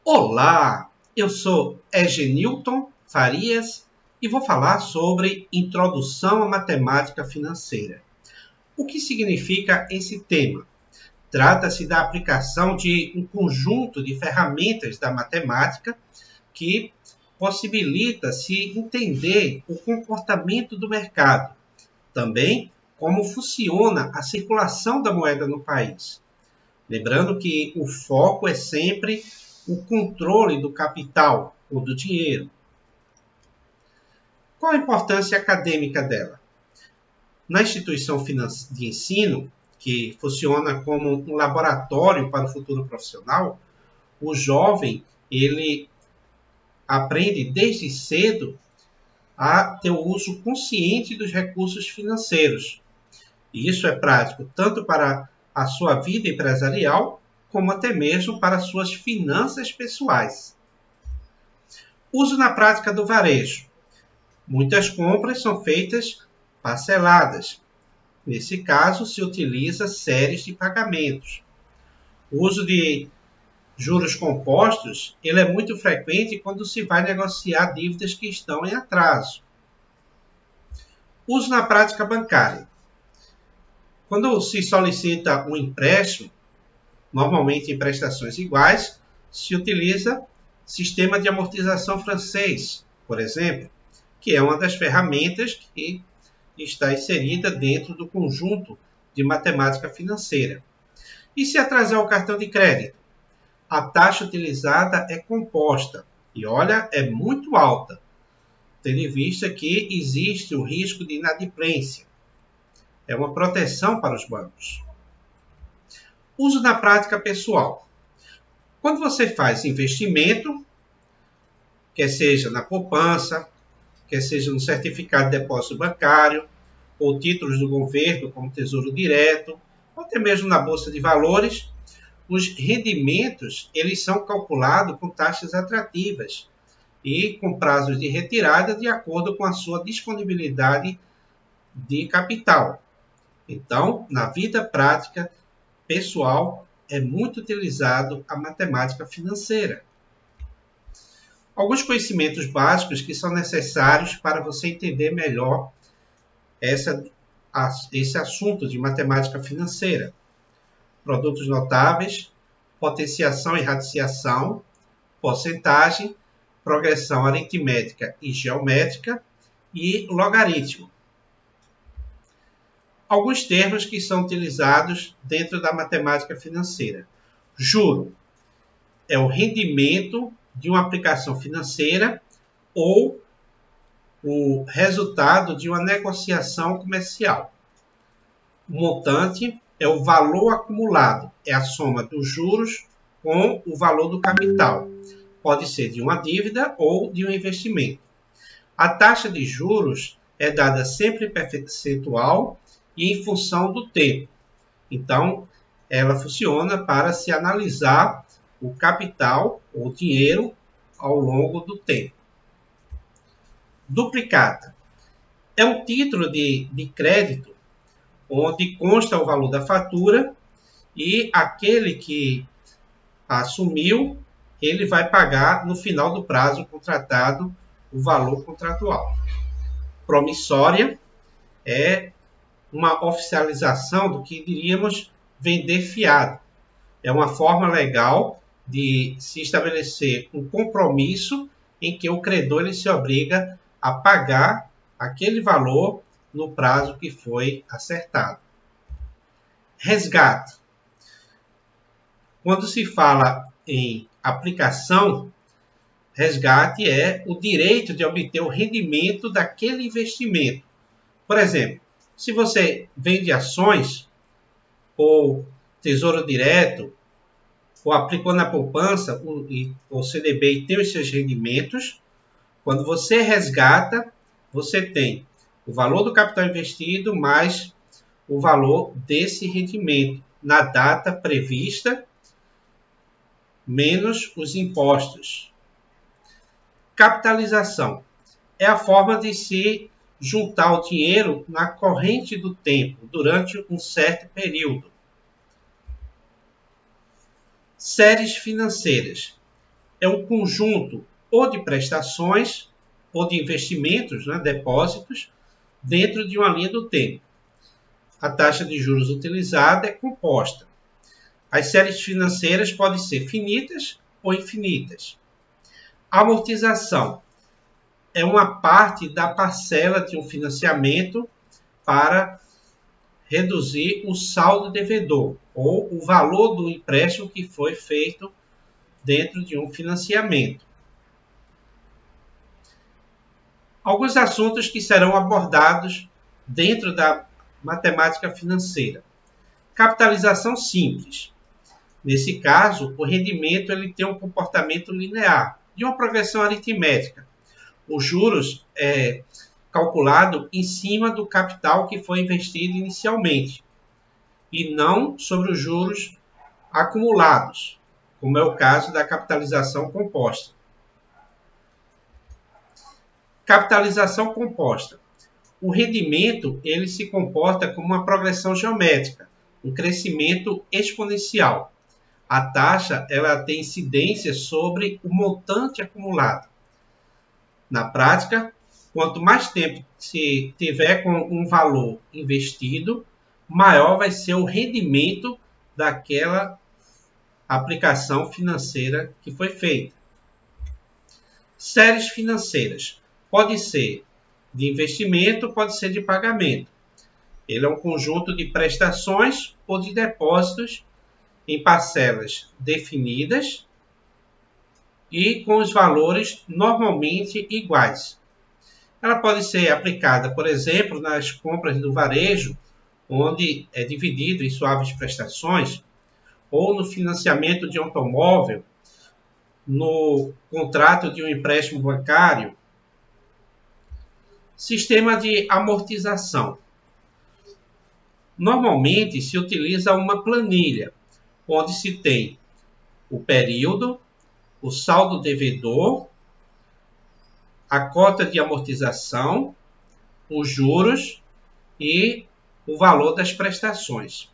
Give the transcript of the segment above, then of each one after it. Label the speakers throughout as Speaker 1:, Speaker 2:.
Speaker 1: Olá, eu sou Egenilton Farias e vou falar sobre Introdução à Matemática Financeira. O que significa esse tema? Trata-se da aplicação de um conjunto de ferramentas da matemática que possibilita se entender o comportamento do mercado, também como funciona a circulação da moeda no país. Lembrando que o foco é sempre o controle do capital ou do dinheiro. Qual a importância acadêmica dela? Na instituição de ensino, que funciona como um laboratório para o futuro profissional, o jovem ele aprende desde cedo a ter o uso consciente dos recursos financeiros. E isso é prático tanto para a sua vida empresarial, como até mesmo para suas finanças pessoais. Uso na prática do varejo. Muitas compras são feitas parceladas. Nesse caso, se utiliza séries de pagamentos. O uso de juros compostos ele é muito frequente quando se vai negociar dívidas que estão em atraso. Uso na prática bancária. Quando se solicita um empréstimo, normalmente em prestações iguais, se utiliza sistema de amortização francês, por exemplo, que é uma das ferramentas que está inserida dentro do conjunto de matemática financeira. E se atrasar o cartão de crédito? A taxa utilizada é composta e, olha, é muito alta, tendo em vista que existe o risco de inadimplência. É uma proteção para os bancos. Uso na prática pessoal. Quando você faz investimento, quer seja na poupança, quer seja no certificado de depósito bancário, ou títulos do governo, como Tesouro Direto, ou até mesmo na Bolsa de Valores, os rendimentos eles são calculados com taxas atrativas e com prazos de retirada de acordo com a sua disponibilidade de capital. Então, na vida prática, pessoal, é muito utilizado a matemática financeira. Alguns conhecimentos básicos que são necessários para você entender melhor esse assunto de matemática financeira. Produtos notáveis, potenciação e radiciação, porcentagem, progressão aritmética e geométrica e logaritmo. Alguns termos que são utilizados dentro da matemática financeira. Juro é o rendimento de uma aplicação financeira ou o resultado de uma negociação comercial. O montante é o valor acumulado, é a soma dos juros com o valor do capital. Pode ser de uma dívida ou de um investimento. A taxa de juros é dada sempre percentual e em função do tempo. Então, ela funciona para se analisar o capital ou dinheiro ao longo do tempo. Duplicata é um título de crédito onde consta o valor da fatura e aquele que assumiu, ele vai pagar no final do prazo contratado o valor contratual. Promissória é uma oficialização do que diríamos vender fiado. É uma forma legal de se estabelecer um compromisso em que o credor ele se obriga a pagar aquele valor no prazo que foi acertado. Resgate. Quando se fala em aplicação, resgate é o direito de obter o rendimento daquele investimento. Por exemplo, se você vende ações ou tesouro direto, ou aplicou na poupança, o CDB tem os seus rendimentos, quando você resgata, você tem o valor do capital investido mais o valor desse rendimento na data prevista, menos os impostos. Capitalização é a forma de se juntar o dinheiro na corrente do tempo, durante um certo período. Séries financeiras é um conjunto ou de prestações ou de investimentos, depósitos, dentro de uma linha do tempo. A taxa de juros utilizada é composta. As séries financeiras podem ser finitas ou infinitas. A amortização é uma parte da parcela de um financiamento para reduzir o saldo devedor ou o valor do empréstimo que foi feito dentro de um financiamento. Alguns assuntos que serão abordados dentro da matemática financeira. Capitalização simples. Nesse caso, o rendimento ele tem um comportamento linear, de uma progressão aritmética. Os juros é calculado em cima do capital que foi investido inicialmente, e não sobre os juros acumulados, como é o caso da capitalização composta. Capitalização composta. O rendimento ele se comporta como uma progressão geométrica, um crescimento exponencial. A taxa ela tem incidência sobre o montante acumulado. Na prática, quanto mais tempo se tiver com um valor investido, maior vai ser o rendimento daquela aplicação financeira que foi feita. Séries financeiras. Pode ser de investimento, pode ser de pagamento. Ele é um conjunto de prestações ou de depósitos em parcelas definidas e com os valores normalmente iguais. Ela pode ser aplicada, por exemplo, nas compras do varejo, onde é dividido em suaves prestações, ou no financiamento de um automóvel, no contrato de um empréstimo bancário. Sistema de amortização. Normalmente se utiliza uma planilha, onde se tem o período, o saldo devedor, a cota de amortização, os juros e o valor das prestações.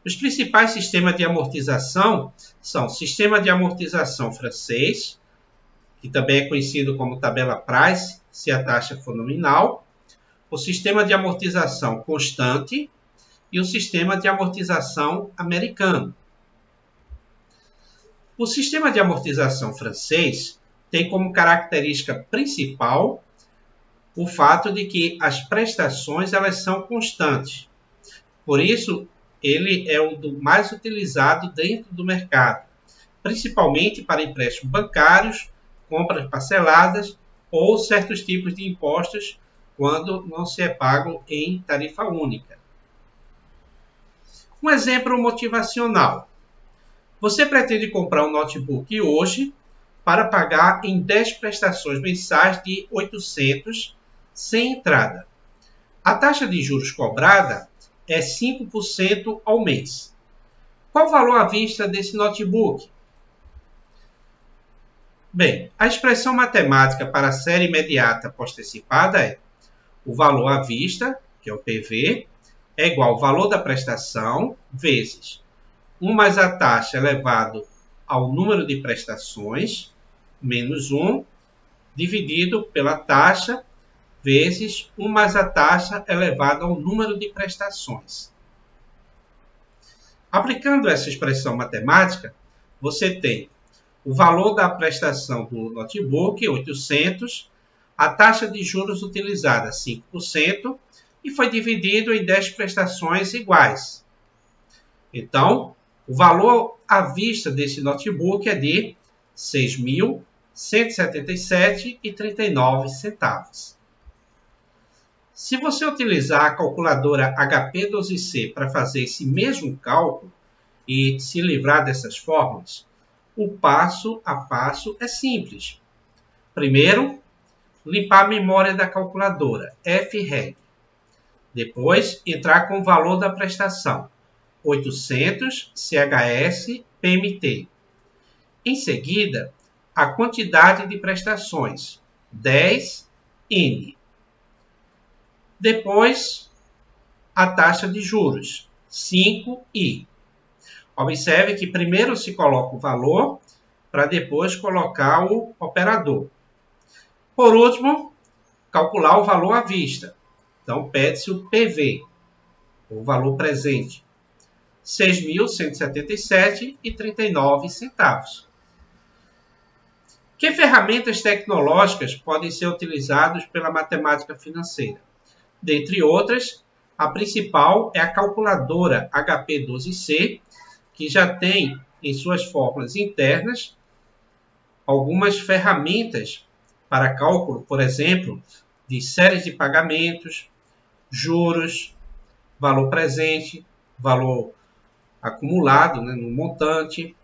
Speaker 1: Os principais sistemas de amortização são o sistema de amortização francês, que também é conhecido como tabela Price, se a taxa for nominal, o sistema de amortização constante e o sistema de amortização americano. O sistema de amortização francês tem como característica principal o fato de que as prestações elas são constantes. Por isso, ele é o mais utilizado dentro do mercado, principalmente para empréstimos bancários, compras parceladas ou certos tipos de impostos quando não se é pago em tarifa única. Um exemplo motivacional. Você pretende comprar um notebook hoje para pagar em 10 prestações mensais de 800 sem entrada. A taxa de juros cobrada é 5% ao mês. Qual o valor à vista desse notebook? Bem, a expressão matemática para a série imediata pós-antecipada é o valor à vista, que é o PV, é igual ao valor da prestação vezes 1 mais a taxa elevado ao número de prestações, menos 1, dividido pela taxa, vezes 1 mais a taxa elevado ao número de prestações. Aplicando essa expressão matemática, você tem o valor da prestação do notebook, 800, a taxa de juros utilizada, 5%, e foi dividido em 10 prestações iguais. Então, o valor à vista desse notebook é de R$ 6.177,39. Se você utilizar a calculadora HP12C para fazer esse mesmo cálculo e se livrar dessas fórmulas, o passo a passo é simples. Primeiro, limpar a memória da calculadora, FREG. Depois, entrar com o valor da prestação, 800 CHS PMT. Em seguida, a quantidade de prestações, 10 N. Depois, a taxa de juros, 5I. Observe que primeiro se coloca o valor para depois colocar o operador. Por último, calcular o valor à vista. Então, pede-se o PV, o valor presente, R$ 6.177,39. Que ferramentas tecnológicas podem ser utilizadas pela matemática financeira? Dentre outras, a principal é a calculadora HP12C, que já tem em suas fórmulas internas algumas ferramentas para cálculo, por exemplo, de séries de pagamentos, juros, valor presente, valor acumulado, né, no montante,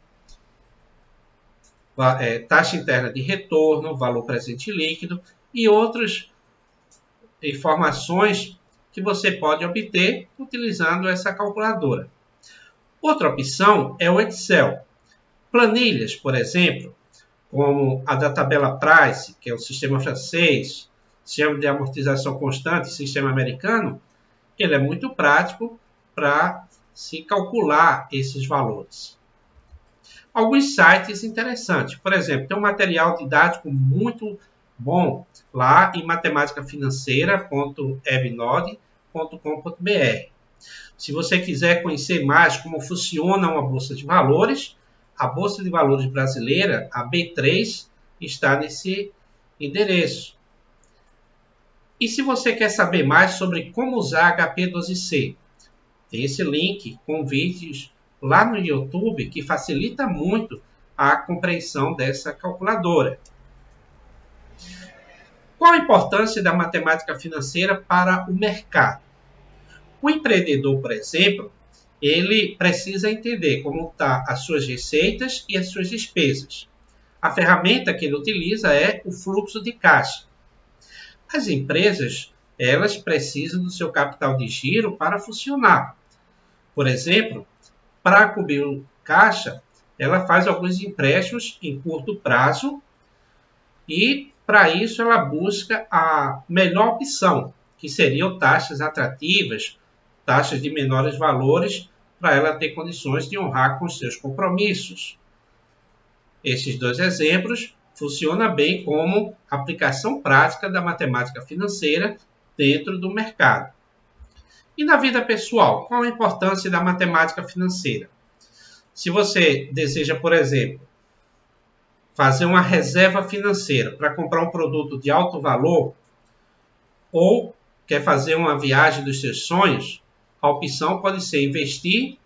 Speaker 1: taxa interna de retorno, valor presente líquido e outras informações que você pode obter utilizando essa calculadora. Outra opção é o Excel. Planilhas, por exemplo, como a da tabela Price, que é o sistema francês, sistema de amortização constante, sistema americano, ele é muito prático para se calcular esses valores. Alguns sites interessantes, por exemplo, tem um material didático muito bom lá em matematicafinanceira.ebnode.com.br. Se você quiser conhecer mais como funciona uma bolsa de valores, a Bolsa de Valores brasileira, a B3, está nesse endereço. E se você quer saber mais sobre como usar HP12C, tem esse link com vídeos lá no YouTube que facilita muito a compreensão dessa calculadora. Qual a importância da matemática financeira para o mercado? O empreendedor, por exemplo, ele precisa entender como estão as suas receitas e as suas despesas. A ferramenta que ele utiliza é o fluxo de caixa. As empresas, elas precisam do seu capital de giro para funcionar. Por exemplo, para cobrir o caixa, ela faz alguns empréstimos em curto prazo e, para isso, ela busca a melhor opção, que seriam taxas atrativas, taxas de menores valores, para ela ter condições de honrar com os seus compromissos. Esses dois exemplos funcionam bem como aplicação prática da matemática financeira dentro do mercado. E na vida pessoal, qual a importância da matemática financeira? Se você deseja, por exemplo, fazer uma reserva financeira para comprar um produto de alto valor ou quer fazer uma viagem dos seus sonhos, a opção pode ser investir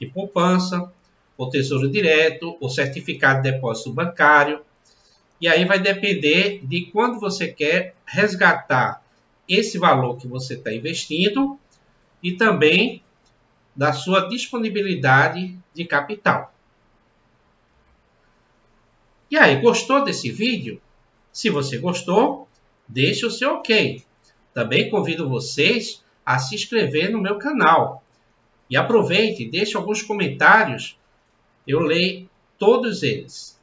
Speaker 1: em poupança, ou tesouro direto, ou certificado de depósito bancário. E aí vai depender de quando você quer resgatar esse valor que você está investindo e também da sua disponibilidade de capital. E aí, gostou desse vídeo? Se você gostou, deixe o seu ok. Também convido vocês a se inscrever no meu canal. E aproveite, deixe alguns comentários, eu leio todos eles.